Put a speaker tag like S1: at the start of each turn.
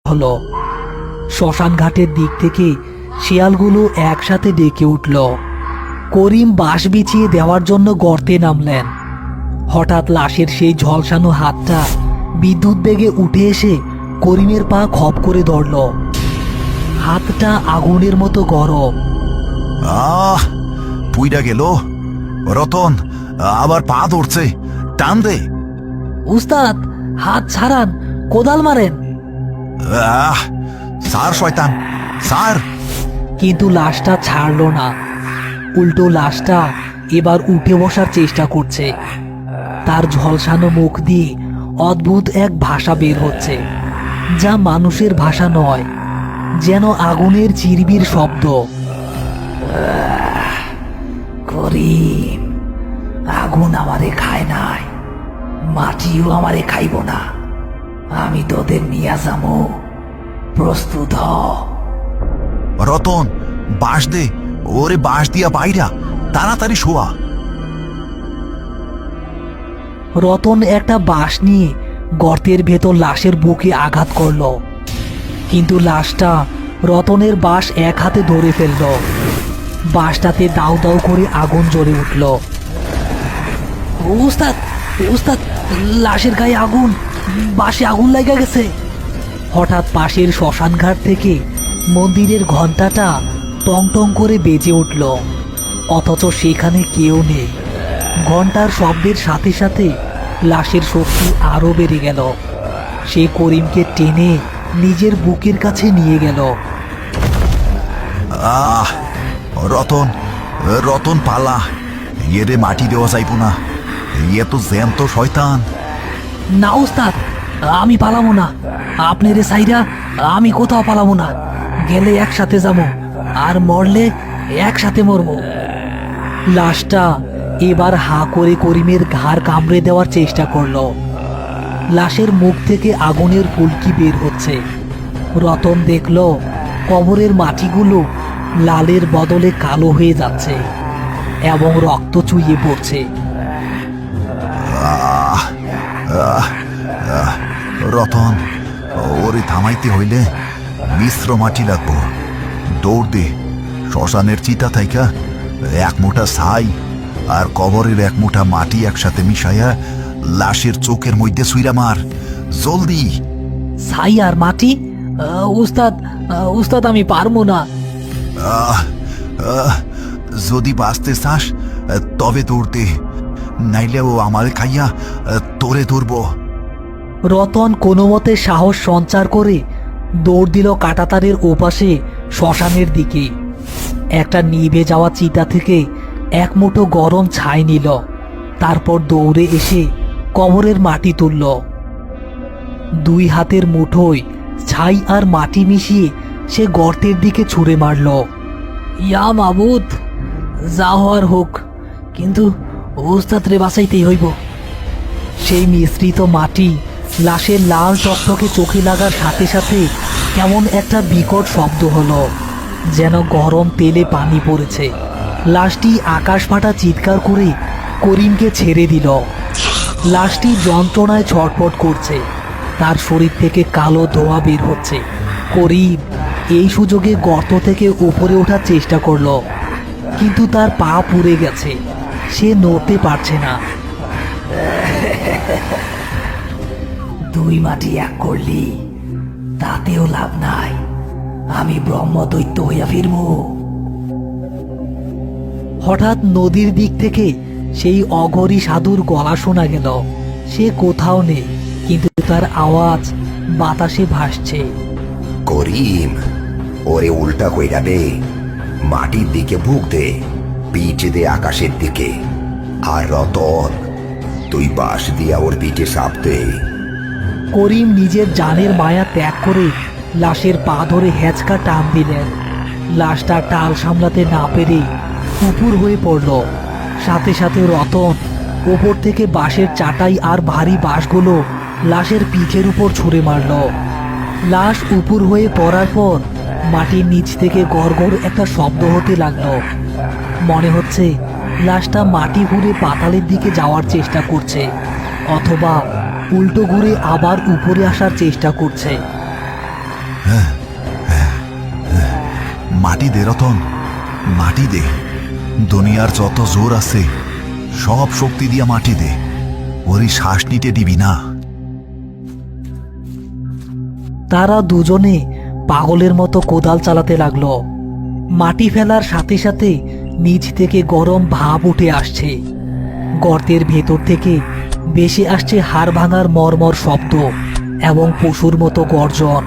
S1: হলো। শ্মশান ঘাটের দিক থেকে শিয়ালগুলো একসাথে ডেকে উঠল। করিম বাঁশ বিছিয়ে দেওয়ার জন্য গর্তে নামলেন। হঠাৎ লাশের সেই ঝলসানো হাতটা বিদ্যুৎ বেগে উঠে এসে করিমের পা খপ করে ধরল। হাতটা আগুনের মতো গরম।
S2: পুইরা গেল। রতন আবার পা ধরছে, টান দে।
S1: উস্তাদ, হাত ছাড়ান, কোদাল মারেন।
S2: স্যার শয়তান, স্যার।
S1: কিন্তু লাশটা ছাড়লো না। উল্টো লাশটা এবার উঠে বসার চেষ্টা করছে। তার ঝলসানো মুখ দিয়ে অদ্ভুত এক ভাষা বের হচ্ছে, যা মানুষের ভাষা নয়, যেন আগুনের চিরবির শব্দ। করিম, আগুন আমারে খায় নাই, মাটিও আমারে খাইব না। আমি তোদের নিয়ে যাবো, প্রস্তুত হ।
S2: রতন, বাঁশ দে, ওরে বাঁশ দিয়া বাইরা, তাড়াতাড়ি শোয়া।
S1: রতন একটা বাঁশ নিয়ে গর্তের ভেতর লাশের বুকে আঘাত করল, কিন্তু লাশটা রতনের বাঁশ এক হাতে ধরে ফেলল। বাঁশটাতে দাউ দাউ করে আগুন জ্বলে উঠল। উস্তাদ, উস্তাদ, লাশের গায়ে আগুন, বাঁশে আগুন লাগা গেছে। হঠাৎ পাশের শ্মশানঘাট থেকে মন্দিরের ঘণ্টাটা টং টং করে বেজে উঠল, অথচ সেখানে কেউ নেই। ঘণ্টার শব্দের সাথে সাথে লাশের শক্তি আরো বেড়ে গেল। সে করিমকে টেনে নিজের বুকের কাছে নিয়ে গেল।
S2: রতন, রতন পালা, এরে মাটি দেওয়া যাইব না, ইয়ে তো জ্যান্ত শয়তান।
S1: না উস্তাদ, আমি পালাবো না। আপনার সাইরা আমি কোথাও পালাবো না। গেলে একসাথে যাবো, আর মরলে একসাথে মরবো। লাশটা এবার হা করে করিমের ঘাড় কামড়ে দেওয়ার চেষ্টা করলো। লাশের মুখ থেকে আগুনের ফুলকি বের হচ্ছে। রতন দেখল কবরের মাটিগুলো লালের বদলে কালো হয়ে যাচ্ছে এবং রক্ত চুইয়ে পড়ছে।
S2: রতন, ওরে থামাইতে হইলে মিশ্র মাটি লাগবো। দৌড় দে, শ্মশানের চিতা থাইকা এক মুঠা ছাই আর কবরের এক মুঠা মাটি একসাথে মিশাইয়া লাশের চোখের মধ্যে ছুইরা মার, জলদি।
S1: ছাই আর মাটি? উস্তাদ, উস্তাদ, আমি পারবো না।
S2: যদি বাঁচতে চাস তবে দৌড়তে, নাইলে ও আমারে খাইয়া তোরে ধরব।
S1: রতন কোনো মতে সাহস সঞ্চার করে দৌড় দিল কাঁটাতারের ওপাশে শ্মশানের দিকে। একটা নিভে যাওয়া চিতা থেকে এক মুঠো গরম ছাই নিল, তারপর দৌড়ে এসে কবরের মাটি তুলল। দুই হাতের মুঠোয় ছাই আর মাটি মিশিয়ে সে গর্তের দিকে ছুঁড়ে মারল। ইয়া মাবুদ, যা হওয়ার হোক, কিন্তু ওস্তাদ রে বাঁচাইতেই হইব। সেই মিশ্রিত মাটি লাশের লাল টকটকে চোখে লাগার সাথে সাথে কেমন একটা বিকট শব্দ হলো, যেন গরম তেলে পানি পড়েছে। লাশটি আকাশ ফাটা চিৎকার করে করিমকে ছেড়ে দিল। লাশটি যন্ত্রণায় ছটফট করছে, তার শরীর থেকে কালো ধোঁয়া বের হচ্ছে। করিম এই সুযোগে গর্ত থেকে উপরে ওঠার চেষ্টা করলো, কিন্তু তার পা পুড়ে গেছে, সে নড়তে পারছে না। দুই মাটি এক করলি, তাতেও লাভ নাই। আমি ব্রহ্মদৈত্য হইয়া ফিরব। হঠাৎ নদীর দিক থেকে সেই অঘরী সাধুর গলা শোনা গেল। সে কোথাও নেই, কিন্তু তার আওয়াজ বাতাসে ভাসছে।
S3: করিম, ওরে উল্টা কইরা দে, মাটির দিকে বুক দে, পিঠ দে আকাশের দিকে। আর রতন, তুই বাঁশ দিয়া ওর পিঠে চাপ দে।
S1: করিম নিজের জানের মায়া ত্যাগ করে লাশের পা ধরে হেঁচকা টান দিলেন। লাশটা টাল সামলাতে না পেরে উপুর হয়ে পড়ল। সাথে সাথে রতন ওপর থেকে বাঁশের চাটাই আর ভারী বাঁশগুলো লাশের পিঠের উপর ছুঁড়ে মারল। লাশ উপুর হয়ে পড়ার পর মাটির নিচ থেকে গড়গড় একটা শব্দ হতে লাগলো। মনে হচ্ছে লাশটা মাটি ঘুরে পাতালের দিকে যাওয়ার চেষ্টা করছে, অথবা উল্টো ঘুরে আবার উপরে আসার চেষ্টা করছে।
S2: মাটি দে রতন, মাটি দে। দুনিয়ার যত জোর আছে সব শক্তি দিয়া মাটি দে, ওরই শ্বাস নিতে দিবি না।
S1: তারা দুজনে পাগলের মতো কোদাল চালাতে লাগলো। মাটি ফেলার সাথে সাথে নিচ থেকে গরম ভাপ উঠে আসছে। গর্তের ভেতর থেকে বেশি আসছে হাড় ভাঙার মর্মর শব্দ এবং পশুর মতো গর্জন।